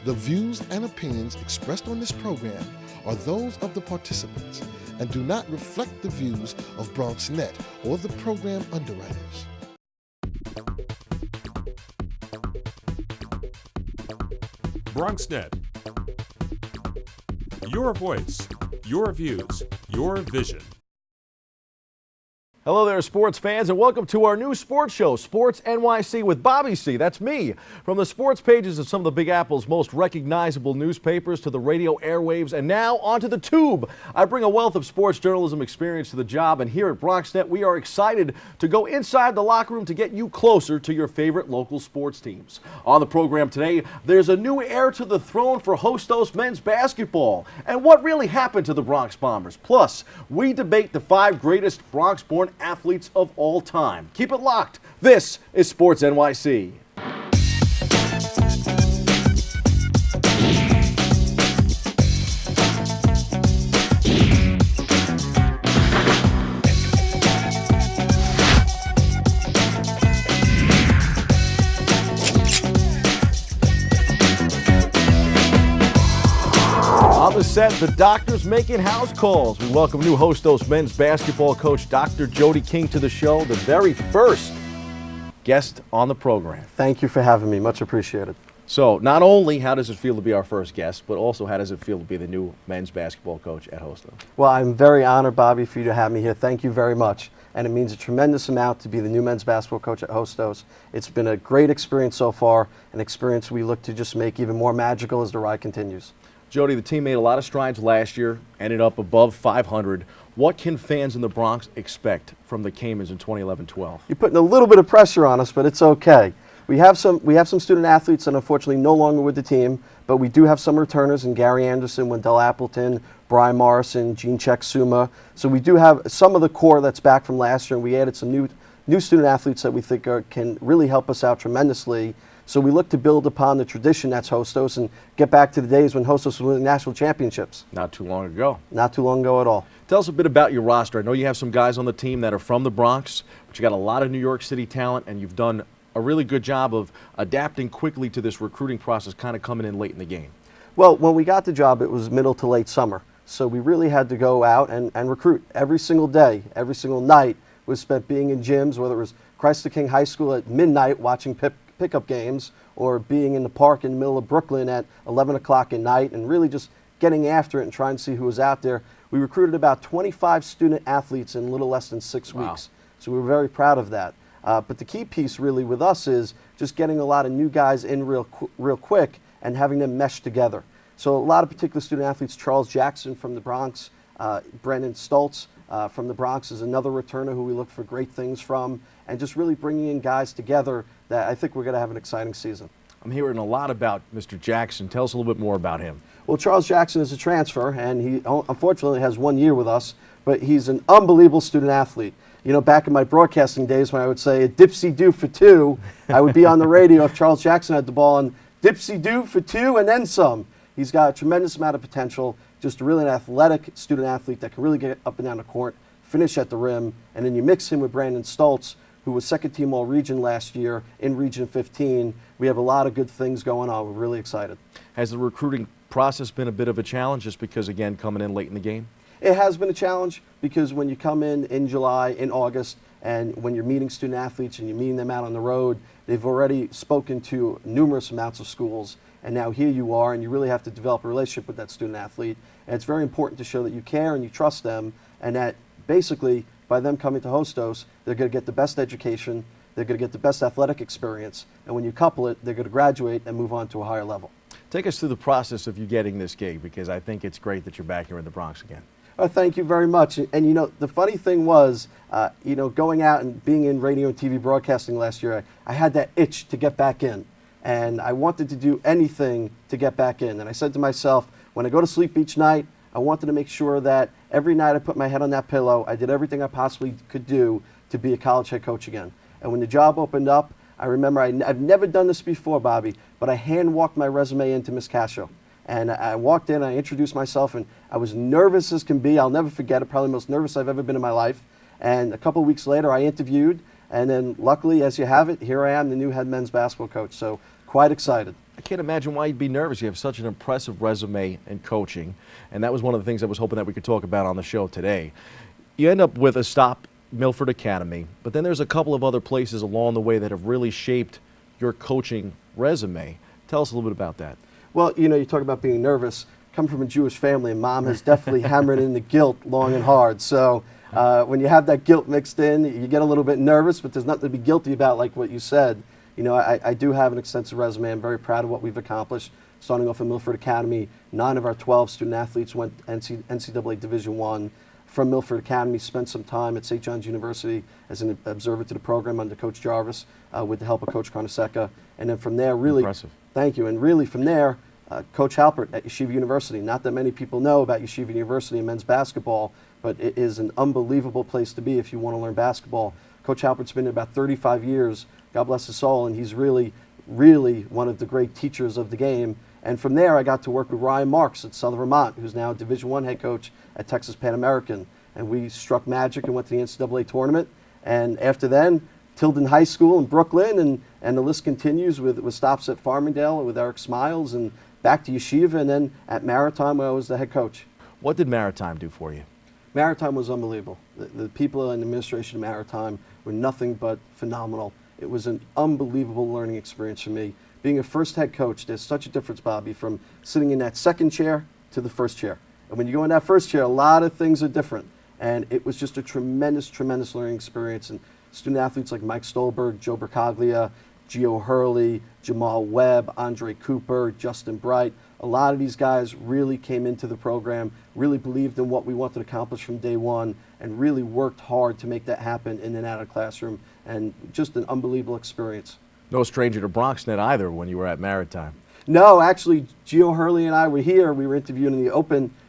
The views and opinions expressed on this program are those of the participants and do not reflect the views of BronxNet or the program underwriters. BronxNet. Your voice, your views, your vision. Hello there, sports fans, and welcome to our new sports show, Sports NYC with Bobby C. That's me. From the sports pages of some of the Big Apple's most recognizable newspapers to the radio airwaves and now onto the tube. I bring a wealth of sports journalism experience to the job, and here at BronxNet, we are excited to go inside the locker room to get you closer to your favorite local sports teams. On the program today, there's a new heir to the throne for Hostos men's basketball and what really happened to the Bronx Bombers. Plus, we debate the 5 greatest Bronx-born athletes of all time. Keep it locked. This is Sports NYC. On the set, the doctor's making house calls. We welcome new Hostos men's basketball coach, Dr. Jody King, to the show, the very first guest on the program. Thank you for having me. Much appreciated. So, not only how does it feel to be our first guest, but also how does it feel to be the new men's basketball coach at Hostos? Well, I'm very honored, Bobby, for you to have me here. Thank you very much. And it means a tremendous amount to be the new men's basketball coach at Hostos. It's been a great experience so far, an experience we look to just make even more magical as the ride continues. Jody, the team made a lot of strides last year, ended up above 500. What can fans in the Bronx expect from the Caymans in 2011-12? You're putting a little bit of pressure on us, but it's okay. We have some student athletes that unfortunately no longer with the team, but we do have some returners in Gary Anderson, Wendell Appleton, Brian Morrison, Gene Check Suma. So we do have some of the core that's back from last year, and we added some new student athletes that we think can really help us out tremendously. So we look to build upon the tradition that's Hostos and get back to the days when Hostos was winning national championships. Not too long ago. Not too long ago at all. Tell us a bit about your roster. I know you have some guys on the team that are from the Bronx, but you got a lot of New York City talent, and you've done a really good job of adapting quickly to this recruiting process, kind of coming in late in the game. Well, when we got the job, it was middle to late summer. So we really had to go out and recruit every single day, every single night was spent being in gyms, whether it was Christ the King High School at midnight watching pickup games, or being in the park in the middle of Brooklyn at 11 o'clock at night, and really just getting after it and trying to see who was out there. We recruited about 25 student athletes in a little less than 6 weeks. So we were very proud of that. But the key piece really with us is just getting a lot of new guys in real quick and having them mesh together. So a lot of particular student athletes, Charles Jackson from the Bronx, Brendan Stoltz from the Bronx is another returner who we look for great things from, and just really bringing in guys together that I think we're going to have an exciting season. I'm hearing a lot about Mr. Jackson. Tell us a little bit more about him. Well, Charles Jackson is a transfer, and he unfortunately has 1 year with us, but he's an unbelievable student athlete. You know, back in my broadcasting days when I would say a dipsy-do for 2, I would be on the radio if Charles Jackson had the ball and dipsy-do for 2 and then some. He's got a tremendous amount of potential, just really an athletic student athlete that can really get up and down the court, finish at the rim, and then you mix him with Brandon Stoltz, who was second team All-Region last year in Region 15. We have a lot of good things going on. We're really excited. Has the recruiting process been a bit of a challenge just because, again, coming in late in the game? It has been a challenge because when you come in July, in August, and when you're meeting student athletes and you're meeting them out on the road, they've already spoken to numerous amounts of schools, and now here you are, and you really have to develop a relationship with that student athlete. And it's very important to show that you care and you trust them, and that basically by them coming to Hostos, they're going to get the best education, they're going to get the best athletic experience, and when you couple it, they're going to graduate and move on to a higher level. Take us through the process of you getting this gig, because I think it's great that you're back here in the Bronx again. Thank you very much. And you know, the funny thing was, you know, going out and being in radio and TV broadcasting last year, I had that itch to get back in. And I wanted to do anything to get back in. And I said to myself, when I go to sleep each night, I wanted to make sure that every night I put my head on that pillow, I did everything I possibly could do to be a college head coach again. And when the job opened up, I remember I've never done this before, Bobby, but I hand walked my resume into Miss Cascio. And I walked in, I introduced myself, and I was nervous as can be. I'll never forget it, probably the most nervous I've ever been in my life. And a couple of weeks later, I interviewed, and then luckily, as you have it, here I am, the new head men's basketball coach. So quite excited. I can't imagine why you'd be nervous. You have such an impressive resume in coaching, and that was one of the things I was hoping that we could talk about on the show today. You end up with a stop, Milford Academy, but then there's a couple of other places along the way that have really shaped your coaching resume. Tell us a little bit about that. Well, you talk about being nervous. Coming from a Jewish family, and Mom has definitely hammered in the guilt long and hard. So when you have that guilt mixed in, you get a little bit nervous, but there's nothing to be guilty about, like what you said. I do have an extensive resume. I'm very proud of what we've accomplished. Starting off at Milford Academy, 9 of our 12 student athletes went NCAA Division I. From Milford Academy, spent some time at St. John's University as an observer to the program under Coach Jarvis with the help of Coach Carnesecca. And then from there, really, impressive. Thank you. And really from there, Coach Halpert at Yeshiva University. Not that many people know about Yeshiva University and men's basketball, but it is an unbelievable place to be if you want to learn basketball. Coach Halpert's been there about 35 years. God bless his soul, and he's really, really one of the great teachers of the game. And from there, I got to work with Ryan Marks at Southern Vermont, who's now a Division I head coach at Texas Pan American. And we struck magic and went to the NCAA tournament. And after then, Tilden High School in Brooklyn, and the list continues with stops at Farmingdale with Eric Smiles, and back to Yeshiva, and then at Maritime, where I was the head coach. What did Maritime do for you? Maritime was unbelievable. The people in the administration of Maritime were nothing but phenomenal. It was an unbelievable learning experience for me. Being a first head coach, there's such a difference, Bobby, from sitting in that second chair to the first chair. And when you go in that first chair, a lot of things are different. And it was just a tremendous, tremendous learning experience. And student athletes like Mike Stolberg, Joe Bercaglia, Gio Hurley, Jamal Webb, Andre Cooper, Justin Bright. A lot of these guys really came into the program, really believed in what we wanted to accomplish from day one, and really worked hard to make that happen in and out of the classroom. And just an unbelievable experience. No stranger to BronxNet either when you were at Maritime. No, actually, Gio Hurley and I were here. We were interviewing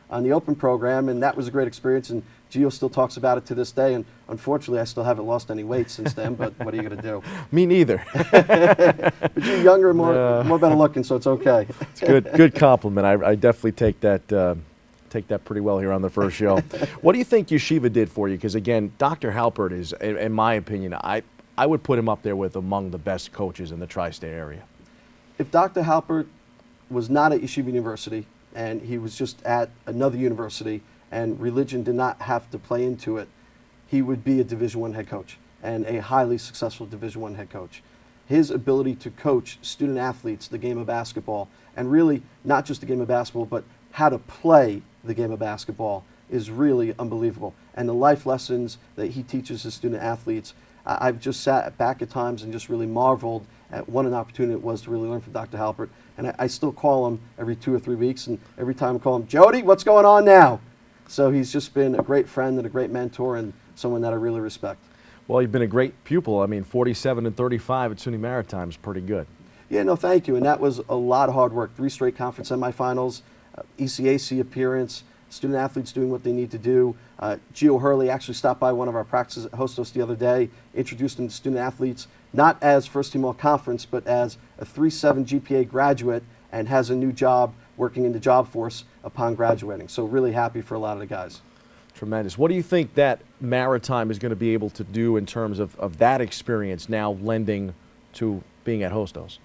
on the Open program, and that was a great experience. And Gio still talks about it to this day, and unfortunately, I still haven't lost any weight since then. But what are you going to do? Me neither. But you're younger, more better looking, so it's okay. It's good compliment. I definitely take that pretty well here on the first show. What do you think Yeshiva did for you? Because again, Dr. Halpert is, in my opinion, I would put him up there with among the best coaches in the tri-state area. If Dr. Halpert was not at Yeshiva University and he was just at another university and religion did not have to play into it, he would be a Division I head coach and a highly successful Division I head coach. His ability to coach student athletes the game of basketball, and really not just the game of basketball, but how to play the game of basketball, is really unbelievable. And the life lessons that he teaches his student athletes, I've just sat back at times and just really marveled at what an opportunity it was to really learn from Dr. Halpert. And I still call him every 2 or 3 weeks, and every time I call him, Jody, what's going on now? So he's just been a great friend and a great mentor and someone that I really respect. Well, you've been a great pupil. I mean, 47 and 35 at SUNY Maritime is pretty good. Yeah, no, thank you. And that was a lot of hard work. 3 straight conference semifinals, ECAC appearance, student athletes doing what they need to do. Gio Hurley actually stopped by one of our practices at Hostos the other day, introduced him to student athletes, not as first team all conference, but as a 3.7 GPA graduate, and has a new job working in the job force upon graduating. So really happy for a lot of the guys. Tremendous. What do you think that Maritime is going to be able to do in terms of that experience now lending to being at Hostos?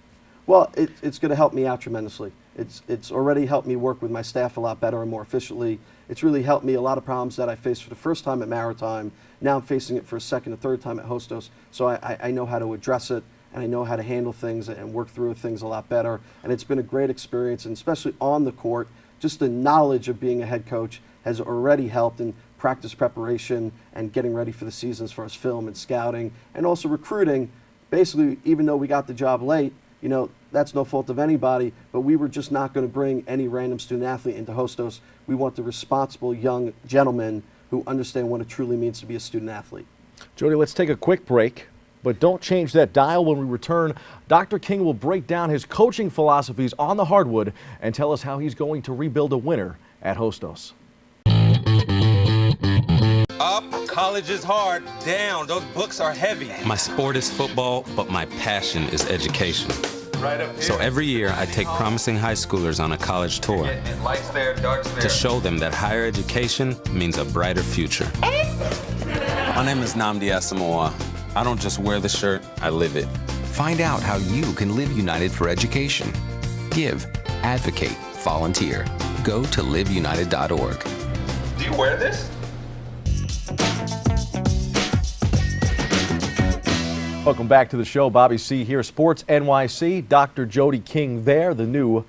Well, it's going to help me out tremendously. It's already helped me work with my staff a lot better and more efficiently. It's really helped me a lot of problems that I faced for the first time at Maritime. Now I'm facing it for a second and third time at Hostos. So I know how to address it, and I know how to handle things and work through things a lot better. And it's been a great experience, and especially on the court, just the knowledge of being a head coach has already helped in practice preparation and getting ready for the season as far as film and scouting and also recruiting. Basically, even though we got the job late, you know, that's no fault of anybody, but we were just not going to bring any random student athlete into Hostos. We want the responsible young gentlemen who understand what it truly means to be a student athlete. Jody, let's take a quick break, but don't change that dial. When we return, Dr. King will break down his coaching philosophies on the hardwood and tell us how he's going to rebuild a winner at Hostos. Up, college is hard. Down, those books are heavy. My sport is football, but my passion is education. Right up here. So every year I take promising high schoolers on a college tour And lights there, darks there. to show them that higher education means a brighter future. My name is Nnamdi Asamoah. I don't just wear the shirt, I live it. Find out how you can live United for Education. Give, advocate, volunteer. Go to liveunited.org. Do you wear this? Welcome back to the show. Bobby C. here, Sports NYC. Dr. Jody King there, the new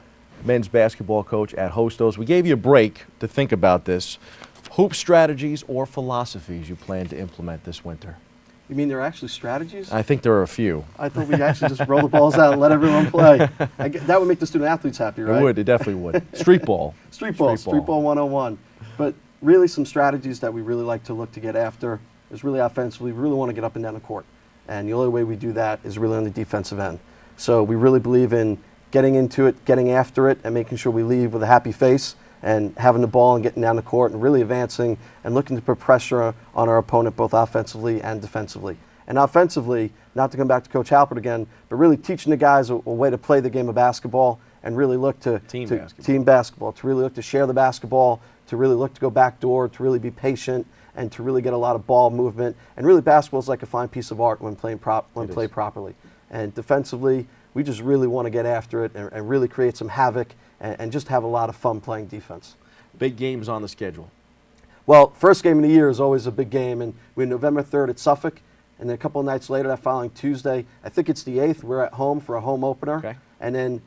men's basketball coach at Hostos. We gave you a break to think about this. Hoop strategies or philosophies you plan to implement this winter? You mean there are actually strategies? I think there are a few. I thought we actually just roll the balls out and let everyone play. That would make the student athletes happy, right? It would. It definitely would. Street ball. Street ball 101. But really some strategies that we really like to look to get after is really offensively. We really want to get up and down the court. And the only way we do that is really on the defensive end. So we really believe in getting into it, getting after it, and making sure we leave with a happy face and having the ball and getting down the court and really advancing and looking to put pressure on our opponent both offensively and defensively. And offensively, not to come back to Coach Halpert again, but really teaching the guys a way to play the game of basketball and really look to team basketball, to really look to share the basketball, to really look to go backdoor, to really be patient, and to really get a lot of ball movement. And really basketball is like a fine piece of art when played properly. And defensively, we just really want to get after it and really create some havoc and just have a lot of fun playing defense. Big games on the schedule. Well, first game of the year is always a big game, and we're November 3rd at Suffolk, and then a couple of nights later, that following Tuesday, I think it's the 8th, we're at home for a home opener. Okay. And then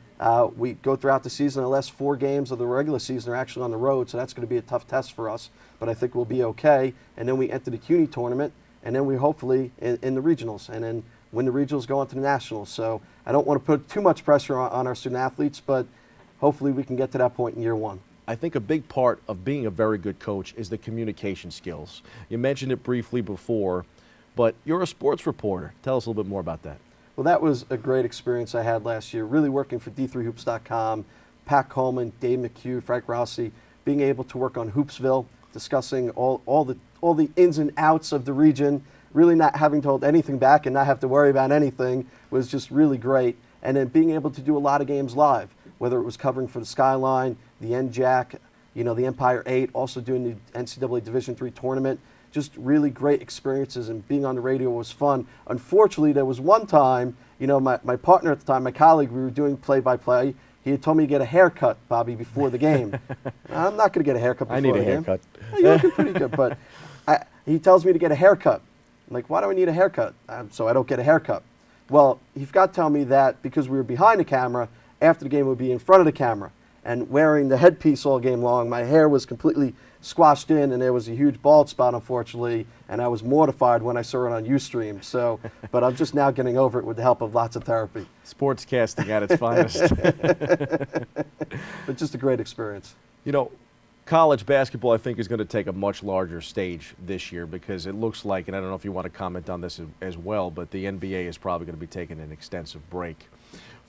we go throughout the season. The last 4 games of the regular season are actually on the road, so that's going to be a tough test for us, but I think we'll be okay. And then we enter the CUNY tournament, and then we hopefully in the regionals, and then win the regionals, go on to the nationals. So I don't want to put too much pressure on our student athletes, but hopefully we can get to that point in year 1. I think a big part of being a very good coach is the communication skills. You mentioned it briefly before, but you're a sports reporter. Tell us a little bit more about that. Well, that was a great experience I had last year, really working for D3Hoops.com, Pat Coleman, Dave McHugh, Frank Rossi, being able to work on Hoopsville, discussing all the ins and outs of the region, really not having to hold anything back and not have to worry about anything was just really great. And then being able to do a lot of games live, whether it was covering for the Skyline, the NJAC, the Empire 8, also doing the NCAA Division III tournament. Just really great experiences, and being on the radio was fun. Unfortunately, there was one time, my partner at the time, my colleague, we were doing play-by-play. He had told me to get a haircut, Bobby, before the game. I'm not going to get a haircut before the game. I need a haircut. You're looking pretty good, but he tells me to get a haircut. I'm like, why do I need a haircut? So I don't get a haircut. Well, he forgot to tell me that because we were behind the camera, after the game would be in front of the camera. And wearing the headpiece all game long, my hair was completely squashed in, and there was a huge bald spot, unfortunately, and I was mortified when I saw it on Ustream. So, but I'm just now getting over it with the help of lots of therapy. Sportscasting at its finest. But just a great experience. College basketball, I think, is going to take a much larger stage this year because it looks like, and I don't know if you want to comment on this as well, but the NBA is probably going to be taking an extensive break.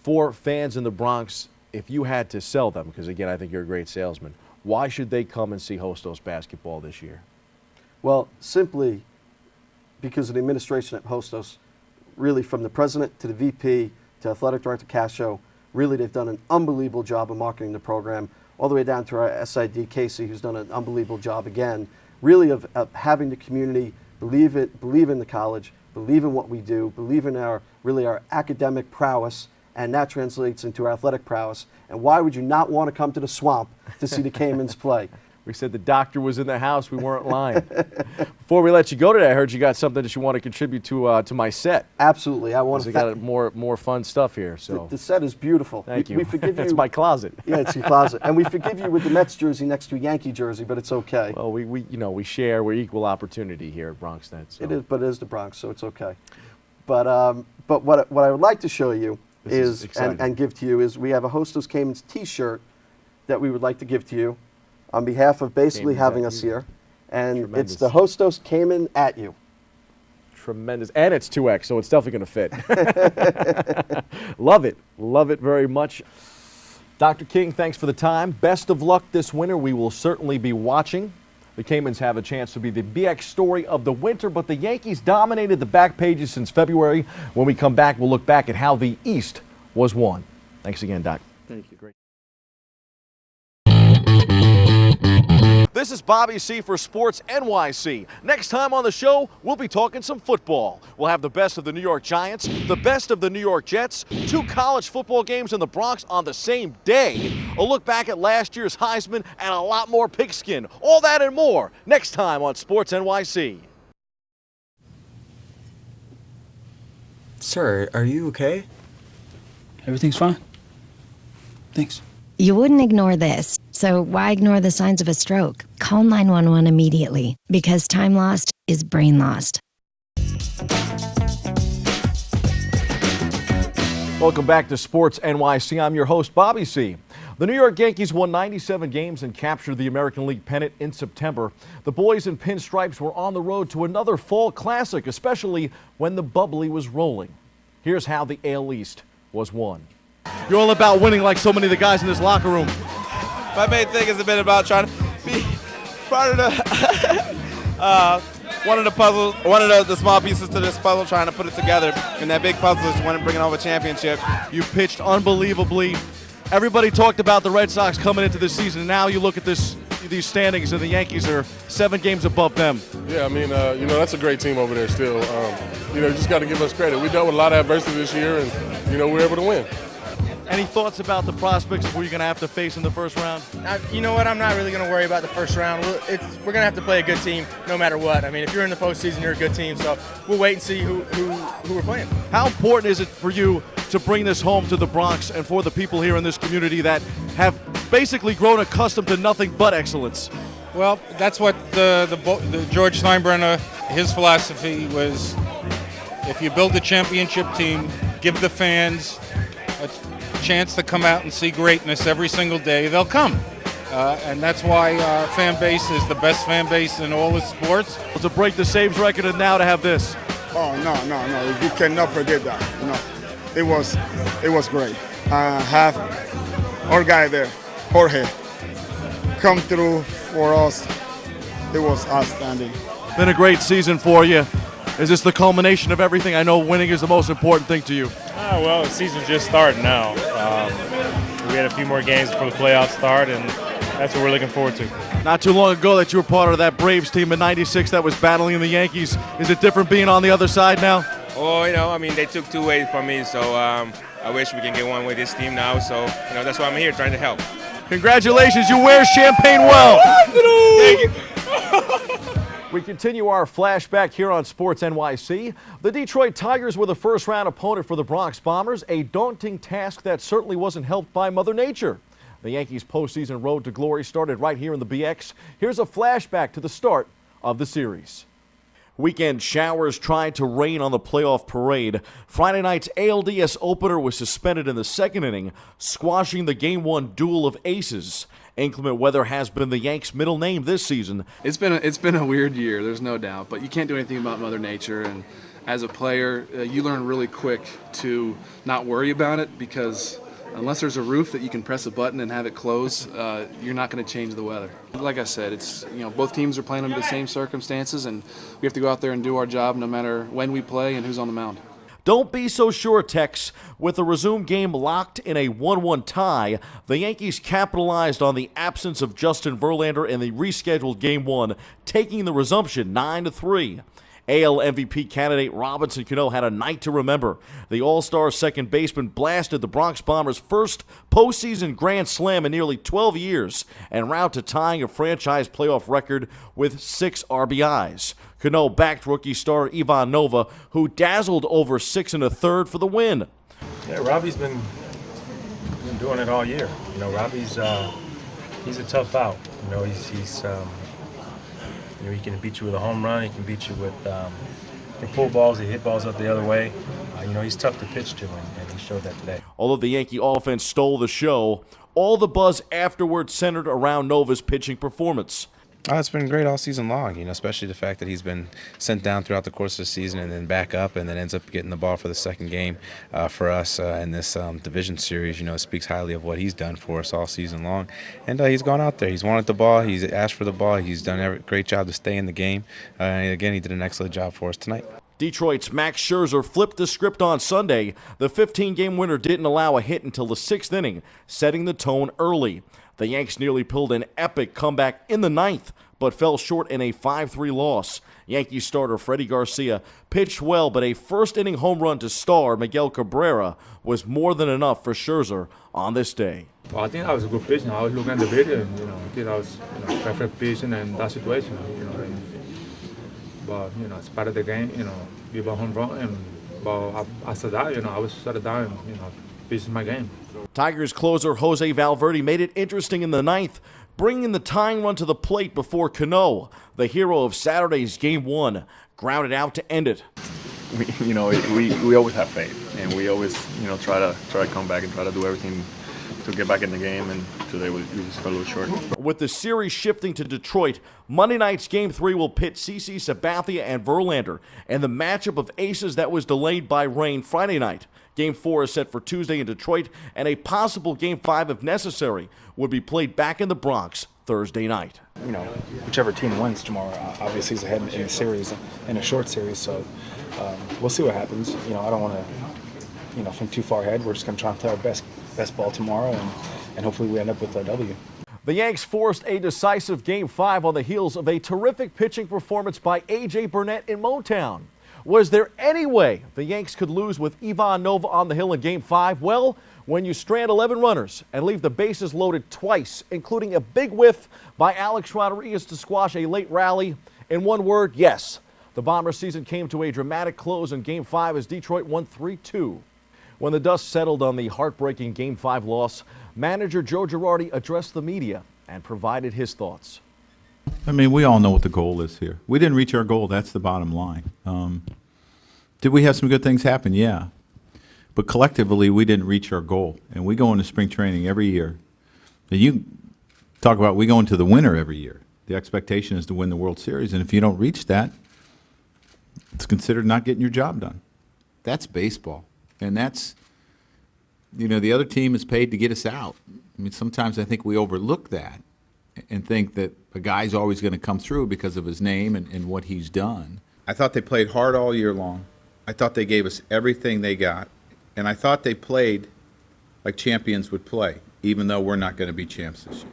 For fans in the Bronx, if you had to sell them, because again, I think you're a great salesman, why should they come and see Hostos basketball this year? Well, simply because of the administration at Hostos, really from the president to the VP to athletic director Cascio, really they've done an unbelievable job of marketing the program, all the way down to our SID Casey, who's done an unbelievable job again, really of having the community believe in the college, believe in what we do, believe in our academic prowess, and that translates into our athletic prowess. And why would you not want to come to the Swamp to see the Caymans play? We said the doctor was in the house. We weren't lying. Before we let you go today, I heard you got something that you want to contribute to my set. Absolutely. I want to. We got more fun stuff here. So the set is beautiful. Thank you. We forgive you. It's my closet. Yeah, it's your closet. And we forgive you with the Mets jersey next to a Yankee jersey, but it's okay. Well, we share. We're equal opportunity here at BronxNet. So. It is, but it is the Bronx, so it's okay. But what I would like to show you is and give to you is we have a Hostos Caymans T-shirt that we would like to give to you on behalf of basically having us here. And Tremendous. It's the Hostos Cayman at you. Tremendous. And it's 2X, so it's definitely going to fit. Love it. Love it very much. Dr. King, thanks for the time. Best of luck this winter. We will certainly be watching. The Caymans have a chance to be the BX story of the winter, but the Yankees dominated the back pages since February. When we come back, we'll look back at how the East was won. Thanks again, Doc. Thank you. Great. The This is Bobby C for Sports NYC. Next time on the show, we'll be talking some football. We'll have the best of the New York Giants, the best of the New York Jets, 2 college football games in the Bronx on the same day, a look back at last year's Heisman, and a lot more pigskin. All that and more next time on Sports NYC. Sir, are you okay? Everything's fine. Thanks. You wouldn't ignore this, so why ignore the signs of a stroke? Call 911 immediately, because time lost is brain lost. Welcome back to Sports NYC. I'm your host, Bobby C. The New York Yankees won 97 games and captured the American League pennant in September. The boys in pinstripes were on the road to another fall classic, especially when the bubbly was rolling. Here's how the AL East was won. You're all about winning like so many of the guys in this locker room. My main thing has been about trying to be part of the one of the small pieces to this puzzle, trying to put it together. And that big puzzle is bringing home a championship. You pitched unbelievably. Everybody talked about the Red Sox coming into this season. Now you look at these standings, and the Yankees are 7 games above them. Yeah, I mean, that's a great team over there still. You just got to give us credit. We dealt with a lot of adversity this year, and, we were able to win. Any thoughts about the prospects of who you're going to have to face in the first round? You know what? I'm not really going to worry about the first round. We're going to have to play a good team no matter what. I mean, if you're in the postseason, you're a good team. So we'll wait and see who we're playing. How important is it for you to bring this home to the Bronx and for the people here in this community that have basically grown accustomed to nothing but excellence? Well, that's what the George Steinbrenner, his philosophy was, if you build a championship team, give the fans a chance to come out and see greatness every single day, they'll come. And that's why our fan base is the best fan base in all of sports. To break the saves record and now to have this. Oh, no. You cannot forget that. It was great. Have our guy there, Jorge, come through for us. It was outstanding. Been a great season for you. Is this the culmination of everything? I know winning is the most important thing to you. Well, the season's just starting now. We had a few more games before the playoffs start, and that's what we're looking forward to. Not too long ago that you were part of that Braves team in '96 that was battling the Yankees. Is it different being on the other side now? Oh, they took 2 ways from me, so I wish we can get one with this team now. So, that's why I'm here, trying to help. Congratulations, you wear champagne well. Thank you. We continue our flashback here on Sports NYC. The Detroit Tigers were the first-round opponent for the Bronx Bombers, a daunting task that certainly wasn't helped by Mother Nature. The Yankees' postseason road to glory started right here in the BX. Here's a flashback to the start of the series. Weekend showers tried to rain on the playoff parade. Friday night's ALDS opener was suspended in the second inning, squashing the Game 1 duel of aces. Inclement weather has been the Yanks' middle name this season. It's been a weird year, there's no doubt, but you can't do anything about Mother Nature. And as a player, you learn really quick to not worry about it, because unless there's a roof that you can press a button and have it close, you're not going to change the weather. Like I said, it's both teams are playing under the same circumstances, and we have to go out there and do our job no matter when we play and who's on the mound. Don't be so sure, Tex. With the resumed game locked in a 1-1 tie, the Yankees capitalized on the absence of Justin Verlander in the rescheduled Game 1, taking the resumption 9-3. AL MVP candidate Robinson Cano had a night to remember. The All-Star second baseman blasted the Bronx Bombers' first postseason grand slam in nearly 12 years en route to tying a franchise playoff record with 6 RBIs. Cano backed rookie star Ivan Nova, who dazzled over 6 1/3 for the win. Yeah, Robbie's been doing it all year. Robbie's he's a tough out. He can beat you with a home run. He can beat you with he can pull balls. He hit balls up the other way. He's tough to pitch to, and he showed that today. Although the Yankee offense stole the show, all the buzz afterwards centered around Nova's pitching performance. It's been great all season long, especially the fact that he's been sent down throughout the course of the season and then back up and then ends up getting the ball for the second game for us in this division series. It speaks highly of what he's done for us all season long. And he's gone out there. He's wanted the ball. He's asked for the ball. He's done a great job to stay in the game. And again, he did an excellent job for us tonight. Detroit's Max Scherzer flipped the script on Sunday. The 15-game winner didn't allow a hit until the 6th inning, setting the tone early. The Yanks nearly pulled an epic comeback in the 9th, but fell short in a 5-3 loss. Yankees starter Freddie Garcia pitched well, but a first-inning home run to star Miguel Cabrera was more than enough for Scherzer on this day. Well, I think I was a good pitch. I was looking at the video, and I think I was perfect pitching in that situation. But it's part of the game. Give a home run, but after that, I was shut down. This is my game. Tigers closer Jose Valverde made it interesting in the 9th, bringing the tying run to the plate before Cano, the hero of Saturday's Game 1, grounded out to end it. We always have faith, and we always try to come back and try to do everything to get back in the game, and today we just fell a little short. With the series shifting to Detroit, Monday night's Game 3 will pit CC Sabathia and Verlander, and the matchup of aces that was delayed by rain Friday night. Game 4 is set for Tuesday in Detroit, and a possible Game 5, if necessary, would be played back in the Bronx Thursday night. Whichever team wins tomorrow, obviously is ahead in the series, in a short series, so we'll see what happens. I don't want to, think too far ahead. We're just going to try and play our best ball tomorrow, and hopefully we end up with a W. The Yanks forced a decisive Game 5 on the heels of a terrific pitching performance by A.J. Burnett in Motown. Was there any way the Yanks could lose with Ivan Nova on the hill in Game 5? Well, when you strand 11 runners and leave the bases loaded twice, including a big whiff by Alex Rodriguez to squash a late rally, in one word, yes. The Bombers' season came to a dramatic close in Game 5 as Detroit won 3-2. When the dust settled on the heartbreaking Game 5 loss, manager Joe Girardi addressed the media and provided his thoughts. We all know what the goal is here. We didn't reach our goal. That's the bottom line. Did we have some good things happen? Yeah. But collectively, we didn't reach our goal. And we go into spring training every year. And you talk about we go into the winter every year. The expectation is to win the World Series. And if you don't reach that, it's considered not getting your job done. That's baseball. And that's, the other team is paid to get us out. Sometimes I think we overlook that and think that a guy's always going to come through because of his name and what he's done. I thought they played hard all year long. I thought they gave us everything they got. And I thought they played like champions would play, even though we're not going to be champs this year.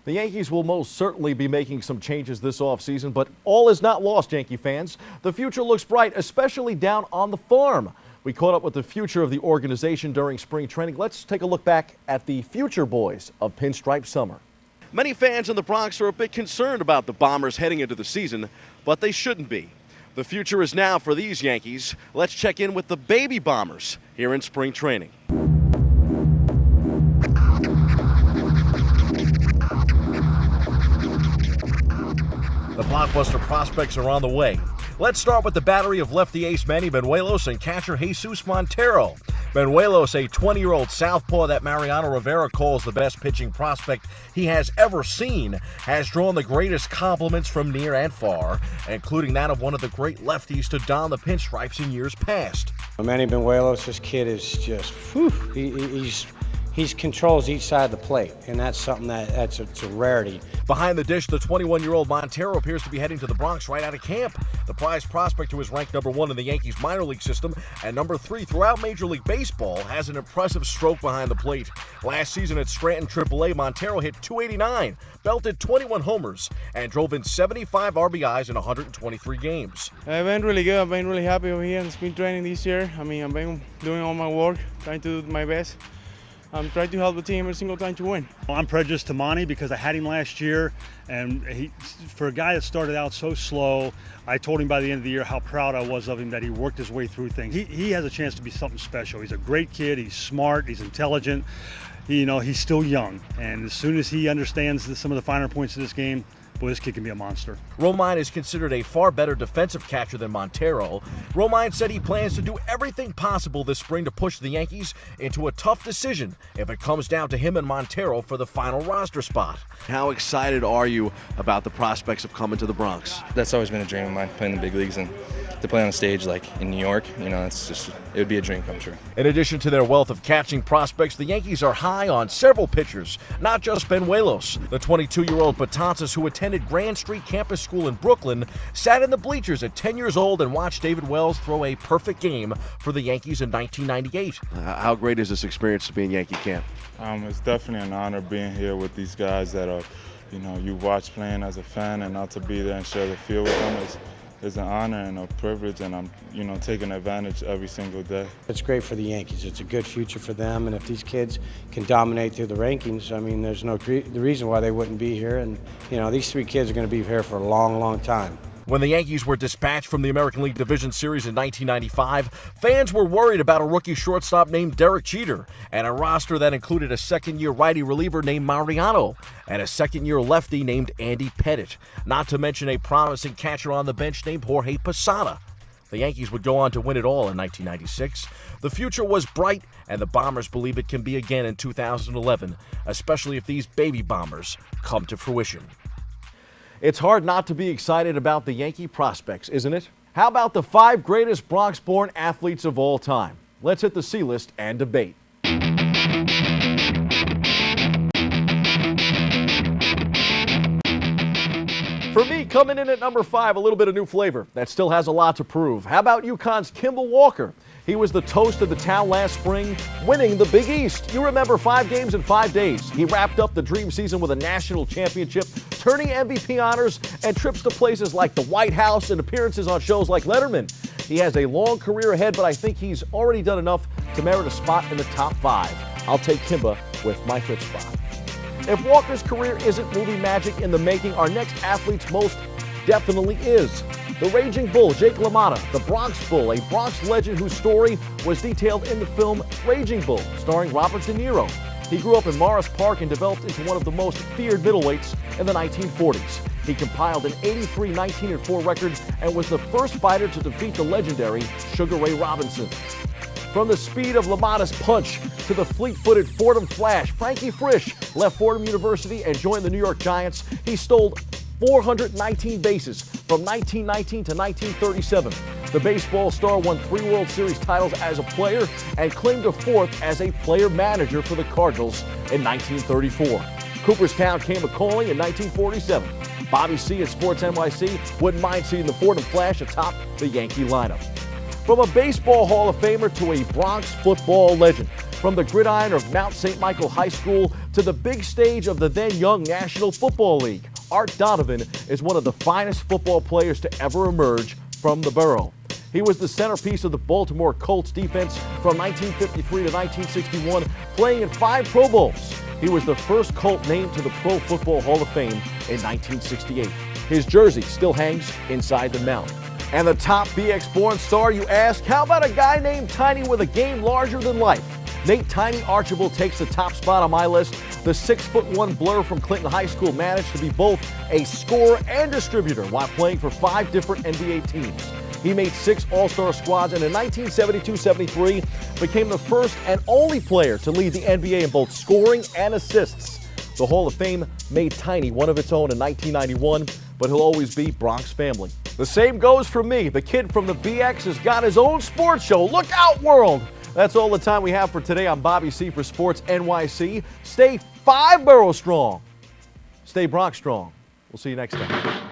The Yankees will most certainly be making some changes this offseason, but all is not lost, Yankee fans. The future looks bright, especially down on the farm. We caught up with the future of the organization during spring training. Let's take a look back at the future boys of Pinstripe Summer. Many fans in the Bronx are a bit concerned about the Bombers heading into the season, but they shouldn't be. The future is now for these Yankees. Let's check in with the baby Bombers here in spring training. The blockbuster prospects are on the way. Let's start with the battery of lefty ace Manny Benuelos and catcher Jesus Montero. Benuelos, a 20-year-old southpaw that Mariano Rivera calls the best pitching prospect he has ever seen, has drawn the greatest compliments from near and far, including that of one of the great lefties to don the pinstripes in years past. Manny Benuelos, this kid is just, he controls each side of the plate, and that's something it's a rarity. Behind the dish, the 21-year-old Montero appears to be heading to the Bronx right out of camp. The prized prospect, who is ranked number 1 in the Yankees minor league system and number 3 throughout Major League Baseball, has an impressive stroke behind the plate. Last season at Scranton AAA, Montero hit .289, belted 21 homers, and drove in 75 RBIs in 123 games. I've been really good. I've been really happy over here in spring training this year. I've been doing all my work, trying to do my best. I'm trying to help the team every single time to win. I'm prejudiced to Monty because I had him last year, and for a guy that started out so slow, I told him by the end of the year how proud I was of him that he worked his way through things. He has a chance to be something special. He's a great kid. He's smart. He's intelligent. He's still young, and as soon as he understands some of the finer points of this game, boy, this kid can be a monster. Romine is considered a far better defensive catcher than Montero. Romine said he plans to do everything possible this spring to push the Yankees into a tough decision if it comes down to him and Montero for the final roster spot. How excited are you about the prospects of coming to the Bronx? That's always been a dream of mine, playing the big leagues, and to play on a stage like in New York, you know, it would be a dream come true. In addition to their wealth of catching prospects, the Yankees are high on several pitchers, not just Benuelos. The 22-year-old Betances, who attended Grand Street Campus School in Brooklyn, sat in the bleachers at 10 years old and watched David Wells throw a perfect game for the Yankees in 1998. How great is this experience to be in Yankee camp? It's definitely an honor being here with these guys that are, you know, you watch playing as a fan, and now to be there and share the field with them is an honor and a privilege, and I'm, you know, taking advantage every single day. It's great for the Yankees. It's a good future for them, and if these kids can dominate through the rankings, I mean, there's no the reason why they wouldn't be here, and, you know, these three kids are going to be here for a long, long time. When the Yankees were dispatched from the American League Division Series in 1995, fans were worried about a rookie shortstop named Derek Jeter and a roster that included a second-year righty reliever named Mariano and a second-year lefty named Andy Pettitte, not to mention a promising catcher on the bench named Jorge Posada. The Yankees would go on to win it all in 1996. The future was bright, and the Bombers believe it can be again in 2011, especially if these baby Bombers come to fruition. It's hard not to be excited about the Yankee prospects, isn't it? How about the 5 greatest Bronx-born athletes of all time? Let's hit the C-list and debate. For me, coming in at number 5, a little bit of new flavor that still has a lot to prove. How about UConn's Kimball Walker? He was the toast of the town last spring, winning the Big East. You remember 5 games in 5 days. He wrapped up the dream season with a national championship, turning MVP honors, and trips to places like the White House and appearances on shows like Letterman. He has a long career ahead, but I think he's already done enough to merit a spot in the top 5. I'll take Kimba with my 5th spot. If Walker's career isn't movie magic in the making, our next athlete's most definitely is. The Raging Bull, Jake LaMotta, the Bronx Bull, a Bronx legend whose story was detailed in the film Raging Bull, starring Robert De Niro. He grew up in Morris Park and developed into one of the most feared middleweights in the 1940s. He compiled an 83 19-4 record and was the first fighter to defeat the legendary Sugar Ray Robinson. From the speed of LaMotta's punch to the fleet-footed Fordham Flash, Frankie Frisch left Fordham University and joined the New York Giants. He stole 419 bases from 1919 to 1937. The baseball star won 3 World Series titles as a player and claimed a 4th as a player manager for the Cardinals in 1934. Cooperstown came a-calling in 1947. Bobby C. at Sports NYC wouldn't mind seeing the Fordham Flash atop the Yankee lineup. From a baseball Hall of Famer to a Bronx football legend, from the gridiron of Mount St. Michael High School to the big stage of the then young National Football League, Art Donovan is one of the finest football players to ever emerge from the borough. He was the centerpiece of the Baltimore Colts defense from 1953 to 1961, playing in 5 Pro Bowls. He was the first Colt named to the Pro Football Hall of Fame in 1968. His jersey still hangs inside the mound. And the top BX-born star, you ask? How about a guy named Tiny with a game larger than life? Nate Tiny Archibald takes the top spot on my list. The 6'1" blur from Clinton High School managed to be both a scorer and distributor while playing for 5 different NBA teams. He made 6 All-Star squads and in 1972-73 became the first and only player to lead the NBA in both scoring and assists. The Hall of Fame made Tiny one of its own in 1991, but he'll always be Bronx family. The same goes for me. The kid from the BX has got his own sports show. Look out, world! That's all the time we have for today. I'm Bobby C. for Sports NYC. Stay 5 borough strong. Stay Bronx strong. We'll see you next time.